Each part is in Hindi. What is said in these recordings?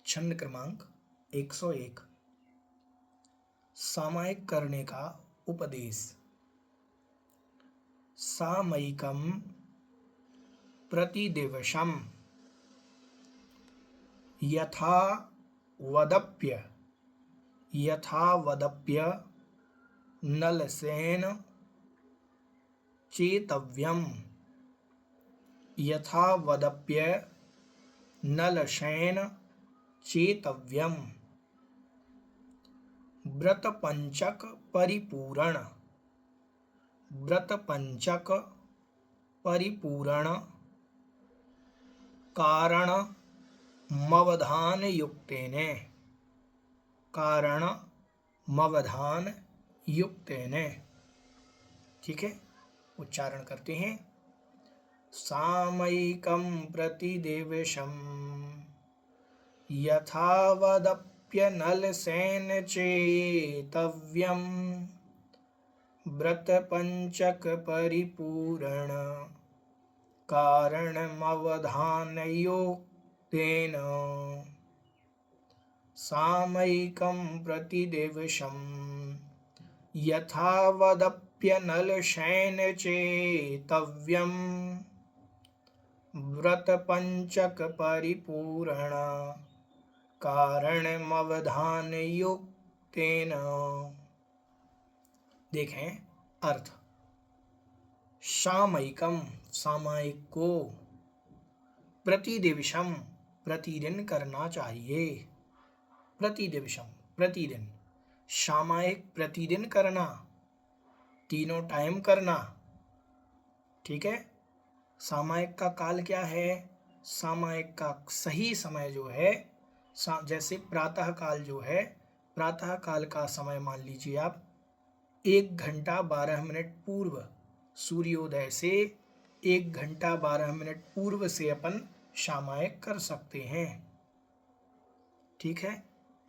छंद क्रमांक 101। सामायिक करने का उपदेश। सामयिकम प्रतिदिवसम यथावदप्य नलसेन चेतव्यम। यथावदप्य नलसेन चेतव्यम। व्रतपंचक परिपूरण। व्रतपंचक परिपूरण कारण मवधान युक्तेने। कारण मवधान युक्तेने। ठीक है, उच्चारण करते हैं। सामयिकं प्रतिदिवसं यथावदप्यनलसेन चेतव्यं। व्रतपंचक परिपूरण कारणमवधानयोक्तेन। सामयिकं प्रतिदिवसं यथावदप्यनलसेन चेतव्यं। व्रतपंचक परिपूरण कारणमवधानयोक्तेन। देखें अर्थ। सामयिकम सामयिक को, प्रतिदिवसम प्रतिदिन करना चाहिए। प्रतिदिवसम प्रतिदिन, सामयिक प्रतिदिन करना, तीनों टाइम करना। ठीक है। सामयिक का काल क्या है? सामयिक का सही समय जो है, जैसे प्रातः काल जो है, प्रातः काल का समय मान लीजिए आप 1 घंटा 12 मिनट पूर्व, सूर्योदय से 1 घंटा 12 मिनट पूर्व से अपन सामयिक कर सकते हैं। ठीक है।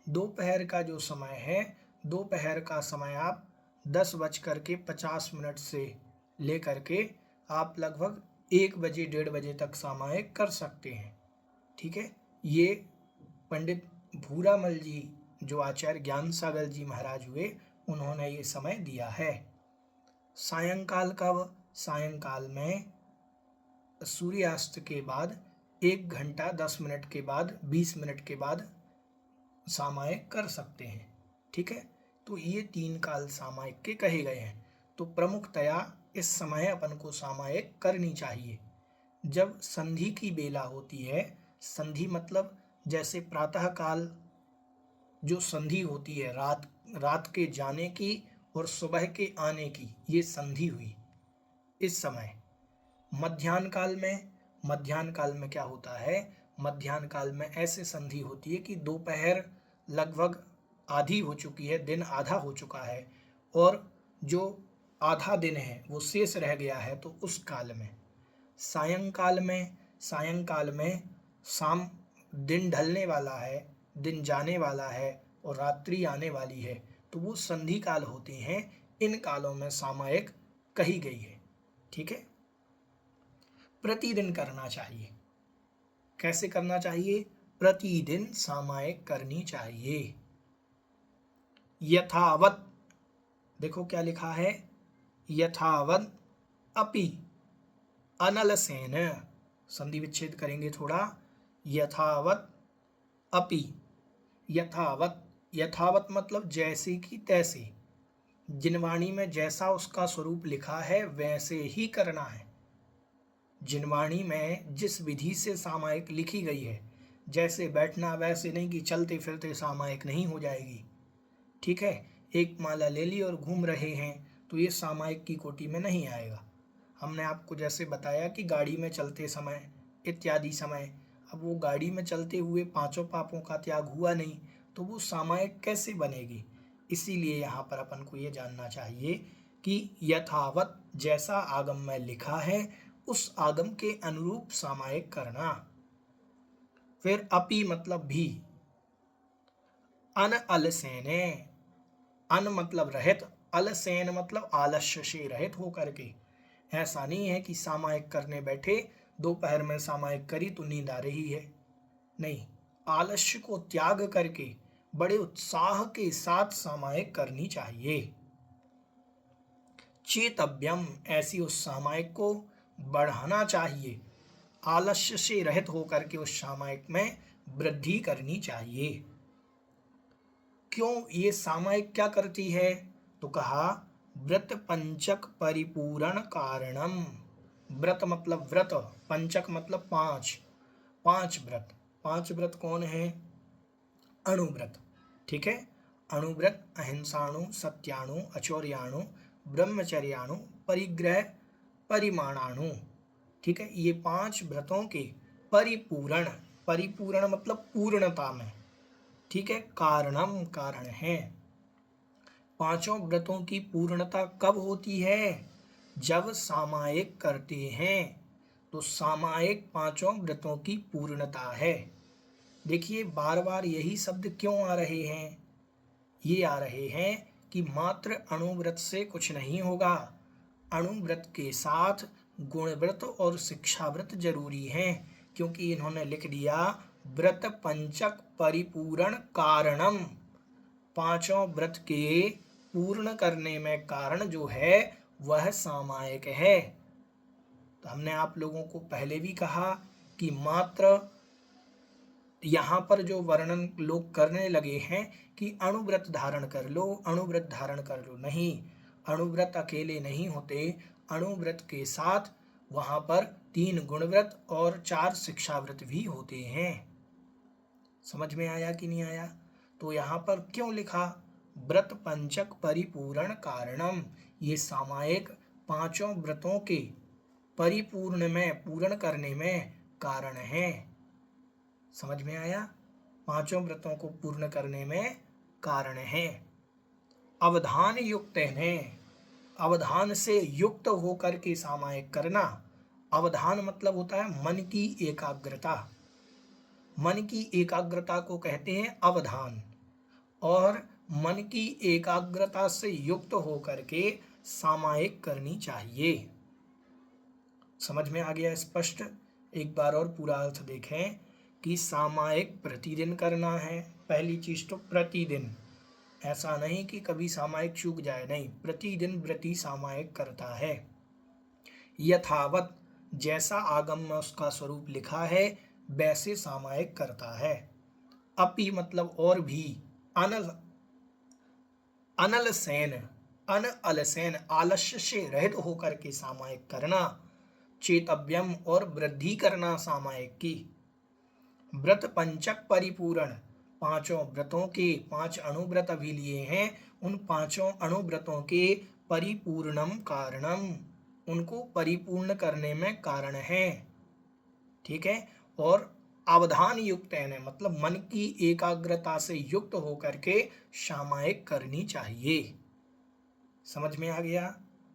दोपहर का जो समय है, दोपहर का समय आप 10:50 से लेकर के आप लगभग 1 बजे 1:30 बजे तक सामयिक कर सकते हैं। ठीक है। ये पंडित भूरामल जी, जो आचार्य ज्ञान सागर जी महाराज हुए, उन्होंने ये समय दिया है। सायंकाल कब? सायंकाल में सूर्यास्त के बाद 1 घंटा 10 मिनट के बाद 20 मिनट के बाद सामयिक कर सकते हैं। ठीक है। तो ये 3 काल सामयिक के कहे गए हैं। तो प्रमुखतया इस समय अपन को सामयिक करनी चाहिए। जब संधि की बेला होती है, संधि मतलब जैसे प्रातः काल जो संधि होती है, रात के जाने की और सुबह के आने की, ये संधि हुई। इस समय मध्याह्न काल में क्या होता है? मध्याह्न काल में ऐसे संधि होती है कि दोपहर लगभग आधी हो चुकी है, दिन आधा हो चुका है और जो आधा दिन है वो शेष रह गया है। तो उस काल में सायंकाल में शाम, दिन ढलने वाला है, दिन जाने वाला है और रात्रि आने वाली है, तो वो संधि काल होते हैं। इन कालों में सामयिक कही गई है। ठीक है। प्रतिदिन करना चाहिए। कैसे करना चाहिए? प्रतिदिन सामयिक करनी चाहिए। यथावत, देखो क्या लिखा है, यथावत अपि अनलसेन, संधि विच्छेद करेंगे थोड़ा। यथावत अपि, यथावत मतलब जैसे कि तैसे, जिनवाणी में जैसा उसका स्वरूप लिखा है वैसे ही करना है। जिनवाणी में जिस विधि से सामयिक लिखी गई है, जैसे बैठना वैसे नहीं कि चलते फिरते सामयिक नहीं हो जाएगी। ठीक है। एक माला ले ली और घूम रहे हैं तो ये सामयिक की कोटि में नहीं आएगा। हमने आपको जैसे बताया कि गाड़ी में चलते समय इत्यादि समय, अब वो गाड़ी में चलते हुए 5 पापों का त्याग हुआ नहीं, तो वो सामयिक कैसे बनेगी? इसीलिए यहाँ पर अपन को ये जानना चाहिए कि यथावत जैसा आगम में लिखा है उस आगम के अनुरूप सामयिक करना। फिर अपि मतलब भी। अन अलसेने, अन मतलब रहित, अलसेन मतलब आलस्य से रहित होकर के। ऐसा नहीं है कि सामयिक करने बैठे, दोपहर में सामयिक करी तो नींद आ रही है, नहीं, आलस्य को त्याग करके बड़े उत्साह के साथ सामायिक करनी चाहिए। चेतव्यम, ऐसी उस सामायिक को बढ़ाना चाहिए। आलस्य से रहित होकर के उस सामायिक में वृद्धि करनी चाहिए। क्यों ये सामायिक क्या करती है? तो कहा व्रत पंचक परिपूर्ण कारणम। व्रत मतलब व्रत, पंचक मतलब पांच, पांच व्रत। पांच व्रत कौन है? अणुव्रत, ठीक है। अणुव्रत अहिंसाणु, सत्याणु, अचौर्याणु, ब्रह्मचर्याणु, परिग्रह, परिमाणाणु, ठीक है। ये पांच व्रतों के परिपूर्ण, परिपूर्ण मतलब पूर्णता में, ठीक है, कारणम कारण है। पांचों व्रतों की पूर्णता कब होती है? जब सामायिक करते हैं, तो सामायिक पांचों व्रतों की पूर्णता है। देखिए बार बार यही शब्द क्यों आ रहे हैं? ये आ रहे हैं कि मात्र अणुव्रत से कुछ नहीं होगा, अणुव्रत के साथ गुणव्रत और शिक्षाव्रत जरूरी हैं, क्योंकि इन्होंने लिख दिया व्रत पंचक परिपूर्ण कारणम। पांचों व्रत के पूर्ण करने में कारण जो है वह सामायिक है। तो हमने आप लोगों को पहले भी कहा कि मात्र यहाँ पर जो वर्णन लोग करने लगे हैं कि अणुव्रत धारण कर लो, अणुव्रत धारण कर लो, नहीं, अणुव्रत अकेले नहीं होते, अणुव्रत के साथ वहाँ पर 3 गुणव्रत और 4 शिक्षाव्रत भी होते हैं। समझ में आया कि नहीं आया? तो यहाँ पर क्यों लिखा व्रत पंचक परिपूर्ण कारणम? ये सामायिक पांचों व्रतों के परिपूर्ण में, पूर्ण करने में कारण है। समझ में आया? पांचों व्रतों को पूर्ण करने में कारण है। अवधान युक्त है, अवधान से युक्त होकर के सामायिक करना। अवधान मतलब होता है मन की एकाग्रता, मन की एकाग्रता को कहते हैं अवधान, और मन की एकाग्रता से युक्त होकर के सामायिक करनी चाहिए। समझ में आ गया स्पष्ट? एक बार और पूरा अर्थ देखें कि सामायिक प्रतिदिन करना है। पहली चीज तो प्रतिदिन, ऐसा नहीं कि कभी सामायिक चूक जाए, नहीं, प्रतिदिन व्रती सामायिक करता है। यथावत, जैसा आगम में उसका स्वरूप लिखा है वैसे सामायिक करता है। अपि मतलब और भी, अनल, अनलसेन, अनअलसेन, आलस्य से रहित होकर के सामायिक करना। चेतव्यम, और वृद्धि करना सामायिक की। व्रत पंचक परिपूर्ण, पांचों व्रतों के, 5 अणुव्रत अभी लिए हैं, उन पांचों अणुव्रतों के परिपूर्णम कारणम, उनको परिपूर्ण करने में कारण है, ठीक है। और अवधान युक्त है, मतलब मन की एकाग्रता से युक्त होकर के सामायिक करनी चाहिए। समझ में आ गया?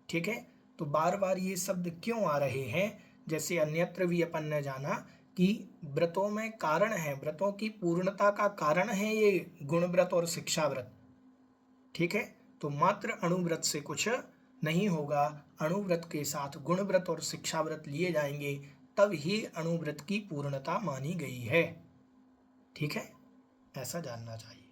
ठीक है। तो बार बार ये शब्द क्यों आ रहे हैं? जैसे अन्यत्र भी अपन ने जाना कि व्रतों में कारण है, व्रतों की पूर्णता का कारण है ये गुणव्रत और शिक्षाव्रत, ठीक है। तो मात्र अणुव्रत से कुछ नहीं होगा, अणुव्रत के साथ गुणव्रत और शिक्षाव्रत लिए जाएंगे, तब ही अणुव्रत की पूर्णता मानी गई है, ठीक है। ऐसा जानना चाहिए।